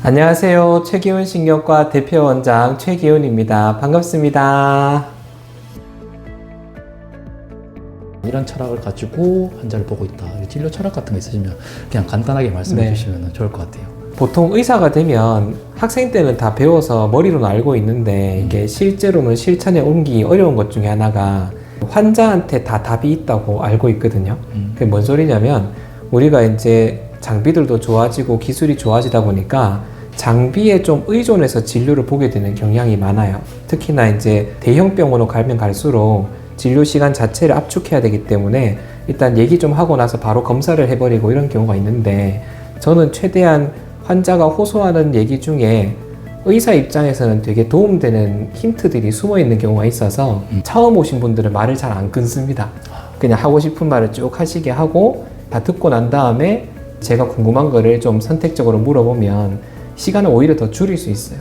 안녕하세요. 최기훈 신경과 대표원장 최기훈입니다. 반갑습니다. 이런 철학을 가지고 환자를 보고 있다. 진료 철학 같은 거 있으시면 그냥 간단하게 말씀해 주시면 좋을 것 같아요. 보통 의사가 되면 학생 때는 다 배워서 머리로는 알고 있는데 이게 실제로는 실천에 옮기기 어려운 것 중에 하나가 환자한테 다 답이 있다고 알고 있거든요. 그게 뭔 소리냐면 우리가 이제 장비들도 좋아지고 기술이 좋아지다 보니까 장비에 좀 의존해서 진료를 보게 되는 경향이 많아요. 특히나 이제 대형 병원으로 가면 갈수록 진료 시간 자체를 압축해야 되기 때문에 일단 얘기 좀 하고 나서 바로 검사를 해버리고 이런 경우가 있는데, 저는 최대한 환자가 호소하는 얘기 중에 의사 입장에서는 되게 도움되는 힌트들이 숨어 있는 경우가 있어서 처음 오신 분들은 말을 잘 안 끊습니다. 그냥 하고 싶은 말을 쭉 하시게 하고 다 듣고 난 다음에 제가 궁금한 거를 좀 선택적으로 물어보면 시간을 오히려 더 줄일 수 있어요.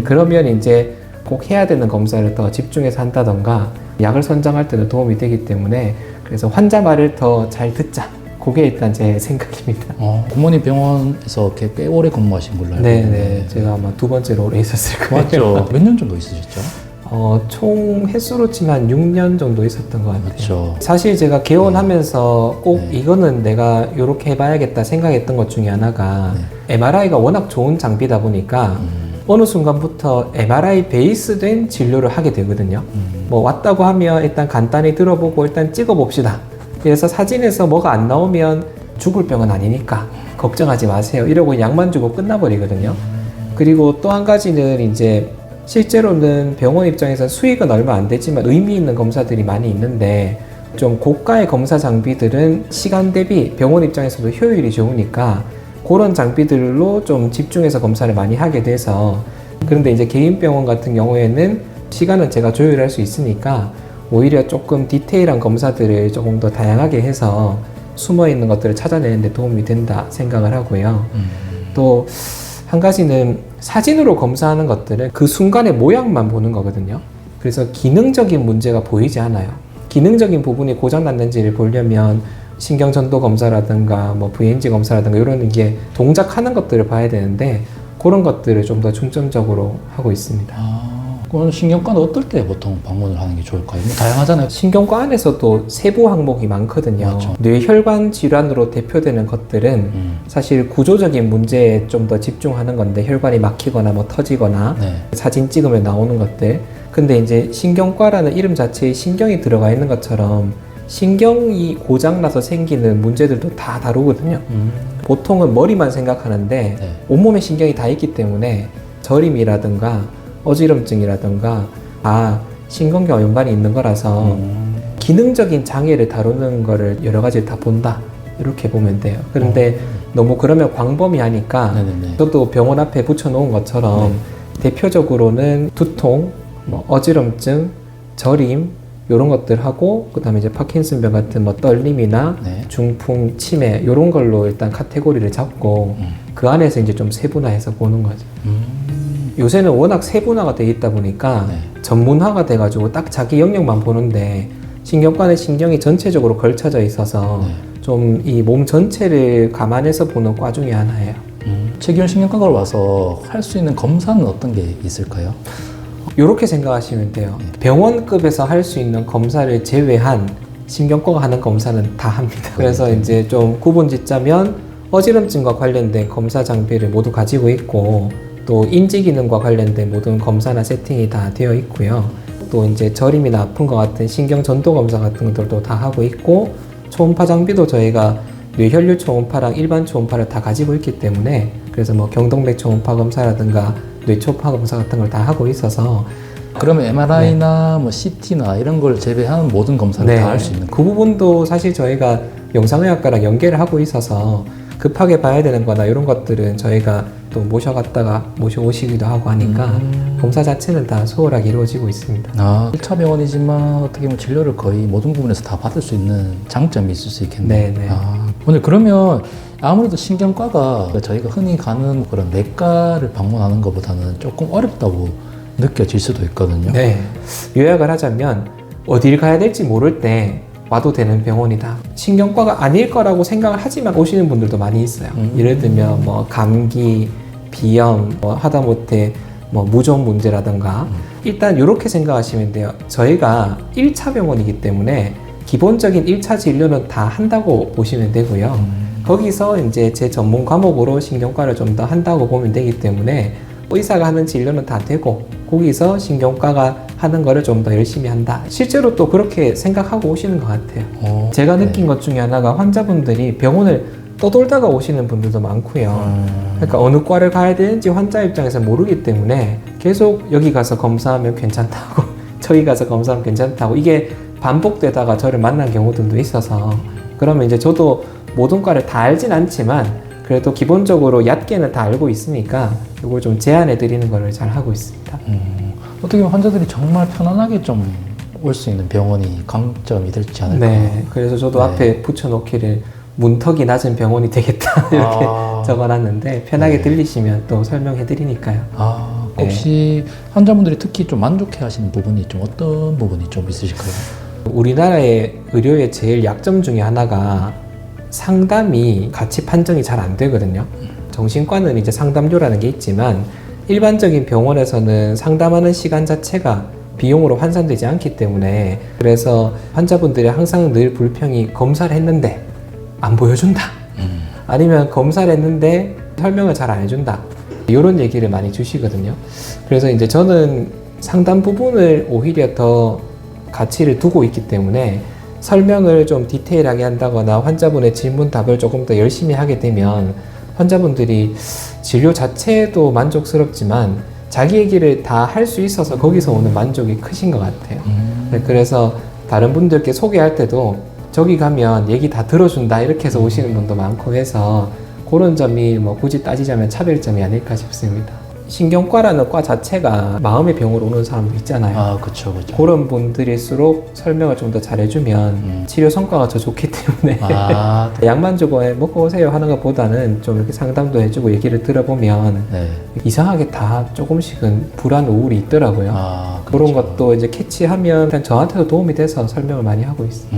그러면 이제 꼭 해야 되는 검사를 더 집중해서 한다던가 약을 선정할 때도 도움이 되기 때문에, 그래서 환자 말을 더 잘 듣자, 그게 일단 제 생각입니다. 굿모닝 병원에서 꽤 오래 근무하신 걸로 알고 있는데. 네네, 제가 아마 두 번째로 오래 있었을 거예요. 맞죠? 몇 년 정도 있으셨죠? 총 횟수로 치면 6년 정도 있었던 것 같아요. 그렇죠. 사실 제가 개원하면서 꼭 이거는 내가 이렇게 해봐야겠다 생각했던 것 중에 하나가 MRI가 워낙 좋은 장비다 보니까 어느 순간부터 MRI 베이스된 진료를 하게 되거든요. 뭐 왔다고 하면 일단 간단히 들어보고 일단 찍어봅시다. 그래서 사진에서 뭐가 안 나오면 죽을 병은 아니니까 걱정하지 마세요, 이러고 약만 주고 끝나버리거든요. 그리고 또 한 가지는 이제 실제로는 병원 입장에서 수익은 얼마 안 되지만 의미 있는 검사들이 많이 있는데, 좀 고가의 검사 장비들은 시간 대비 병원 입장에서도 효율이 좋으니까 그런 장비들로 좀 집중해서 검사를 많이 하게 돼서, 그런데 이제 개인 병원 같은 경우에는 시간은 제가 조율할 수 있으니까 오히려 조금 디테일한 검사들을 조금 더 다양하게 해서 숨어 있는 것들을 찾아내는 데 도움이 된다 생각을 하고요. 또 한 가지는 사진으로 검사하는 것들은 그 순간의 모양만 보는 거거든요. 그래서 기능적인 문제가 보이지 않아요. 기능적인 부분이 고장났는지를 보려면 신경전도 검사라든가 뭐 VNG 검사라든가 이런 게 동작하는 것들을 봐야 되는데, 그런 것들을 좀 더 중점적으로 하고 있습니다. 그럼 신경과는 어떨 때 보통 방문을 하는 게 좋을까요? 뭐 다양하잖아요. 신경과 안에서도 세부 항목이 많거든요. 맞죠. 뇌혈관 질환으로 대표되는 것들은 사실 구조적인 문제에 좀 더 집중하는 건데, 혈관이 막히거나 뭐 터지거나 사진 찍으면 나오는 것들. 근데 이제 신경과라는 이름 자체에 신경이 들어가 있는 것처럼 신경이 고장나서 생기는 문제들도 다 다루거든요. 보통은 머리만 생각하는데 온몸에 신경이 다 있기 때문에 저림이라든가 어지럼증이라든가 신경과 연관이 있는 거라서 기능적인 장애를 다루는 거를 여러 가지를 다 본다, 이렇게 보면 돼요. 그런데 너무 그러면 광범위하니까 저도 병원 앞에 붙여놓은 것처럼 대표적으로는 두통, 뭐 어지럼증, 저림 이런 것들 하고, 그 다음에 이제 파킨슨병 같은 뭐 떨림이나 중풍, 치매 이런 걸로 일단 카테고리를 잡고 그 안에서 이제 좀 세분화해서 보는 거죠. 요새는 워낙 세분화가 돼 있다 보니까 전문화가 돼가지고 딱 자기 영역만 보는데, 신경과는 신경이 전체적으로 걸쳐져 있어서 좀 이 몸 전체를 감안해서 보는 과 중에 하나예요. 최기훈 신경과를 와서 할 수 있는 검사는 어떤 게 있을까요? 이렇게 생각하시면 돼요. 병원급에서 할 수 있는 검사를 제외한 신경과가 하는 검사는 다 합니다. 그래서 이제 좀 구분 짓자면 어지럼증과 관련된 검사 장비를 모두 가지고 있고, 또 인지기능과 관련된 모든 검사나 세팅이 다 되어 있고요. 또 이제 저림이나 아픈 것 같은 신경 전도 검사 같은 것들도 다 하고 있고, 초음파 장비도 저희가 뇌혈류 초음파랑 일반 초음파를 다 가지고 있기 때문에, 그래서 뭐 경동맥 초음파 검사라든가 뇌초음파 검사 같은 걸 다 하고 있어서. 그러면 MRI나 뭐 CT나 이런 걸 제외한 모든 검사를 다 할 수 있는 거예요? 그 부분도 사실 저희가 영상의학과랑 연계를 하고 있어서 급하게 봐야 되는 거나 이런 것들은 저희가 또 모셔오시기도 하고 하니까 검사 자체는 다 수월하게 이루어지고 있습니다. 1차 병원이지만 어떻게 보면 진료를 거의 모든 부분에서 다 받을 수 있는 장점이 있을 수 있겠네요. 네네. 오늘 그러면 아무래도 신경과가 저희가 흔히 가는 그런 내과를 방문하는 것보다는 조금 어렵다고 느껴질 수도 있거든요. 네. 요약을 하자면 어딜 가야 될지 모를 때 와도 되는 병원이다. 신경과가 아닐 거라고 생각을 하지만 오시는 분들도 많이 있어요. 예를 들면 뭐 감기, 비염, 하다못해 무좀 문제라든가 일단 이렇게 생각하시면 돼요. 저희가 1차 병원이기 때문에 기본적인 1차 진료는 다 한다고 보시면 되고요. 거기서 이제 제 전문 과목으로 신경과를 좀 더 한다고 보면 되기 때문에 의사가 하는 진료는 다 되고 거기서 신경과가 하는 거를 좀 더 열심히 한다. 실제로 또 그렇게 생각하고 오시는 것 같아요. 제가 느낀 것 중에 하나가 환자분들이 병원을 떠돌다가 오시는 분들도 많고요. 그러니까 어느 과를 가야 되는지 환자 입장에서 모르기 때문에 계속 여기 가서 검사하면 괜찮다고 저기 가서 검사하면 괜찮다고 이게 반복되다가 저를 만난 경우들도 있어서 그러면 이제 저도 모든 과를 다 알진 않지만 그래도 기본적으로 얕게는 다 알고 있으니까 이걸 좀 제안해 드리는 거를 잘 하고 있습니다. 어떻게 보면 환자들이 정말 편안하게 좀 올 수 있는 병원이 강점이 될지 않을까. 네, 그래서 저도 네. 앞에 붙여놓기를 문턱이 낮은 병원이 되겠다 이렇게 적어놨는데 편하게 네. 들리시면 또 설명해 드리니까요. 혹시 환자분들이 특히 좀 만족해 하시는 부분이 좀 어떤 부분이 좀 있으실까요? 우리나라의 의료의 제일 약점 중에 하나가 상담이 가치 판정이 잘 안 되거든요. 정신과는 이제 상담료라는 게 있지만 일반적인 병원에서는 상담하는 시간 자체가 비용으로 환산되지 않기 때문에 그래서 환자분들이 항상 늘 불평이 검사를 했는데 안 보여준다. 아니면 검사를 했는데 설명을 잘 안 해준다. 이런 얘기를 많이 주시거든요. 그래서 이제 저는 상담 부분을 오히려 더 가치를 두고 있기 때문에 설명을 좀 디테일하게 한다거나 환자분의 질문 답을 조금 더 열심히 하게 되면 환자분들이 진료 자체도 만족스럽지만 자기 얘기를 다 할 수 있어서 거기서 오는 만족이 크신 것 같아요. 그래서 다른 분들께 소개할 때도 저기 가면 얘기 다 들어준다 이렇게 해서 오시는 분도 많고 해서 그런 점이 굳이 따지자면 차별점이 아닐까 싶습니다. 신경과라는 과 자체가 마음의 병으로 오는 사람도 있잖아요. 그렇죠. 그런 분들일수록 설명을 좀 더 잘해주면 치료 성과가 더 좋기 때문에 약만 주고 먹고 오세요 하는 것보다는 좀 이렇게 상담도 해주고 얘기를 들어보면 네. 이상하게 다 조금씩은 불안, 우울이 있더라고요. 그런 것도 이제 캐치하면 그냥 저한테도 도움이 돼서 설명을 많이 하고 있어요.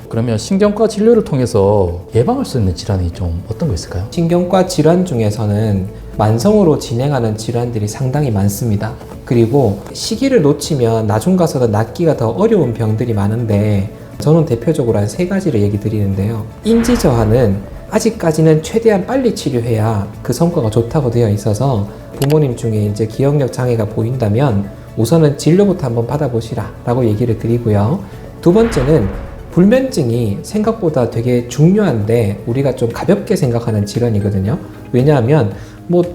그러면 신경과 진료를 통해서 예방할 수 있는 질환이 좀 어떤 거 있을까요? 신경과 질환 중에서는 만성으로 진행하는 질환들이 상당히 많습니다. 그리고 시기를 놓치면 나중 가서 더 낫기가 더 어려운 병들이 많은데 저는 대표적으로 한 3가지를 얘기 드리는데요. 인지 저하는 아직까지는 최대한 빨리 치료해야 그 성과가 좋다고 되어 있어서 부모님 중에 이제 기억력 장애가 보인다면 우선은 진료부터 한번 받아보시라 라고 얘기를 드리고요. 2번째는 불면증이 생각보다 되게 중요한데 우리가 좀 가볍게 생각하는 질환이거든요. 왜냐하면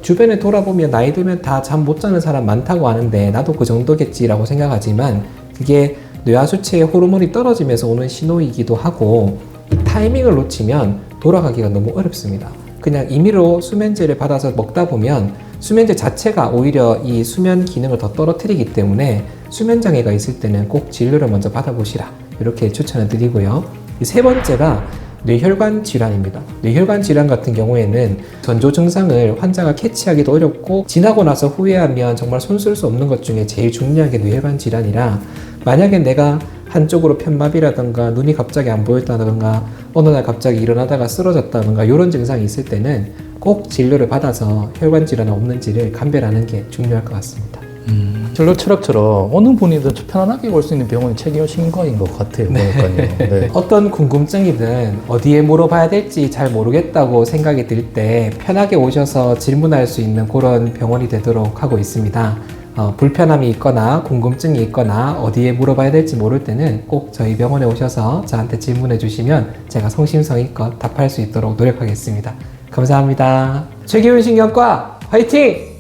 주변에 돌아보면 나이 들면 다 잠 못 자는 사람 많다고 하는데 나도 그 정도겠지라고 생각하지만 그게 뇌하수체의 호르몬이 떨어지면서 오는 신호이기도 하고 이 타이밍을 놓치면 돌아가기가 너무 어렵습니다. 그냥 임의로 수면제를 받아서 먹다 보면 수면제 자체가 오히려 이 수면 기능을 더 떨어뜨리기 때문에 수면 장애가 있을 때는 꼭 진료를 먼저 받아보시라 이렇게 추천을 드리고요. 3번째가 뇌혈관 질환입니다. 뇌혈관 질환 같은 경우에는 전조 증상을 환자가 캐치하기도 어렵고 지나고 나서 후회하면 정말 손쓸 수 없는 것 중에 제일 중요한 게 뇌혈관 질환이라 만약에 내가 한쪽으로 편마비라든가 눈이 갑자기 안 보였다든가 어느 날 갑자기 일어나다가 쓰러졌다든가 이런 증상이 있을 때는 꼭 진료를 받아서 혈관 질환이 없는지를 감별하는 게 중요할 것 같습니다. 진료 철학처럼 어느 분이든 편안하게 올 수 있는 병원이 책임신과인 것 같아요. 그러니까요. 네. 어떤 궁금증이든 어디에 물어봐야 될지 잘 모르겠다고 생각이 들 때 편하게 오셔서 질문할 수 있는 그런 병원이 되도록 하고 있습니다. 불편함이 있거나 궁금증이 있거나 어디에 물어봐야 될지 모를 때는 꼭 저희 병원에 오셔서 저한테 질문해 주시면 제가 성심성의껏 답할 수 있도록 노력하겠습니다. 감사합니다. 최기훈 신경과 화이팅!